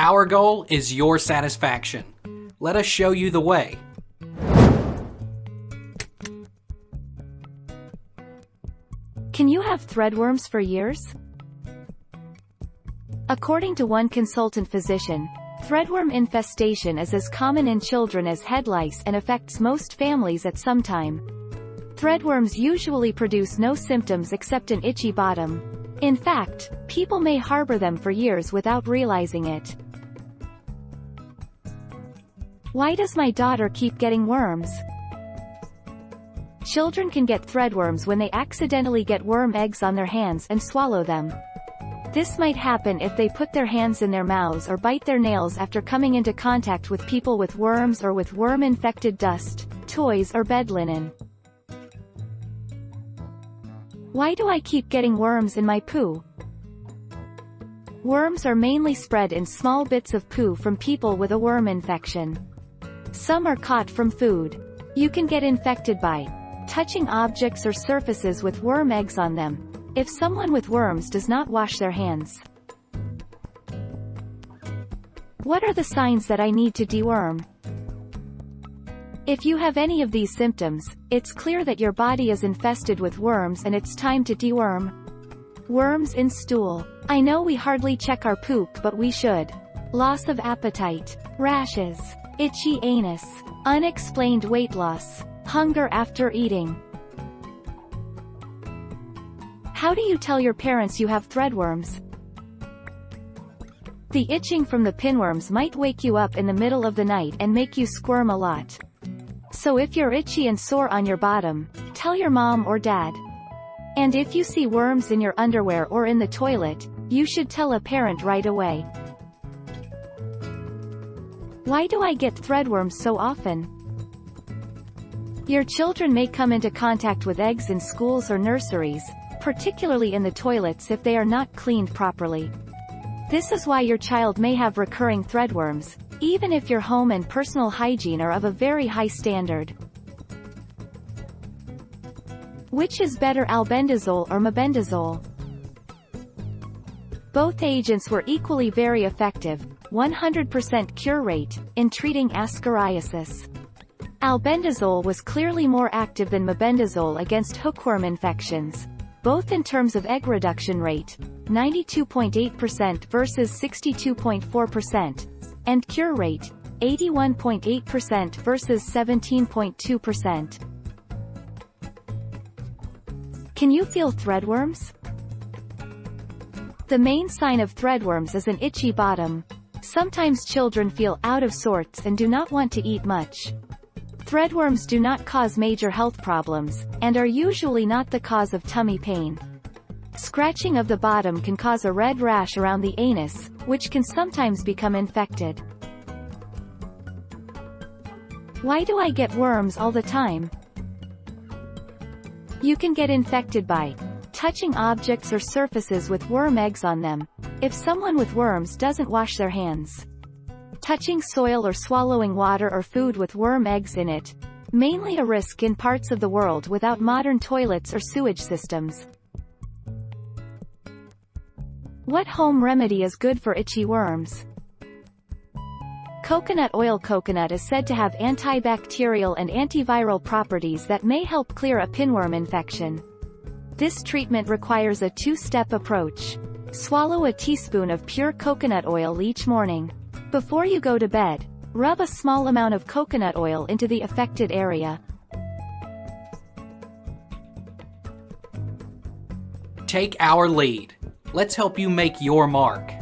Our goal is your satisfaction. Let us show you the way. Can you have threadworms for years? According to one consultant physician, threadworm infestation is as common in children as head lice and affects most families at some time. Threadworms usually produce no symptoms except an itchy bottom. In fact, people may harbor them for years without realizing it. Why does my daughter keep getting worms? Children can get threadworms when they accidentally get worm eggs on their hands and swallow them. This might happen if they put their hands in their mouths or bite their nails after coming into contact with people with worms or with worm-infected dust, toys or bed linen. Why do I keep getting worms in my poo? Worms are mainly spread in small bits of poo from people with a worm infection. Some are caught from food. You can get infected by touching objects or surfaces with worm eggs on them, if someone with worms does not wash their hands. What are the signs that I need to deworm? If you have any of these symptoms, it's clear that your body is infested with worms and it's time to deworm. Worms in stool. I know we hardly check our poop, but we should. Loss of appetite. Rashes. Itchy anus. Unexplained weight loss. Hunger after eating. How do you tell your parents you have threadworms? The itching from the pinworms might wake you up in the middle of the night and make you squirm a lot. So if you're itchy and sore on your bottom, tell your mom or dad. And if you see worms in your underwear or in the toilet, you should tell a parent right away. Why do I get threadworms so often? Your children may come into contact with eggs in schools or nurseries, particularly in the toilets if they are not cleaned properly. This is why your child may have recurring threadworms, even if your home and personal hygiene are of a very high standard. Which is better, Albendazole or Mebendazole? Both agents were equally very effective, 100% cure rate, in treating ascariasis. Albendazole was clearly more active than Mebendazole against hookworm infections, both in terms of egg reduction rate, 92.8% versus 62.4%, and cure rate, 81.8% versus 17.2%. Can you feel threadworms? The main sign of threadworms is an itchy bottom. Sometimes children feel out of sorts and do not want to eat much. Threadworms do not cause major health problems, and are usually not the cause of tummy pain. Scratching of the bottom can cause a red rash around the anus, which can sometimes become infected. Why do I get worms all the time? You can get infected by touching objects or surfaces with worm eggs on them, if someone with worms doesn't wash their hands. Touching soil or swallowing water or food with worm eggs in it, mainly a risk in parts of the world without modern toilets or sewage systems. What home remedy is good for itchy worms? Coconut oil. Coconut is said to have antibacterial and antiviral properties that may help clear a pinworm infection. This treatment requires a two-step approach. Swallow a teaspoon of pure coconut oil each morning. Before you go to bed, rub a small amount of coconut oil into the affected area. Take our lead. Let's help you make your mark.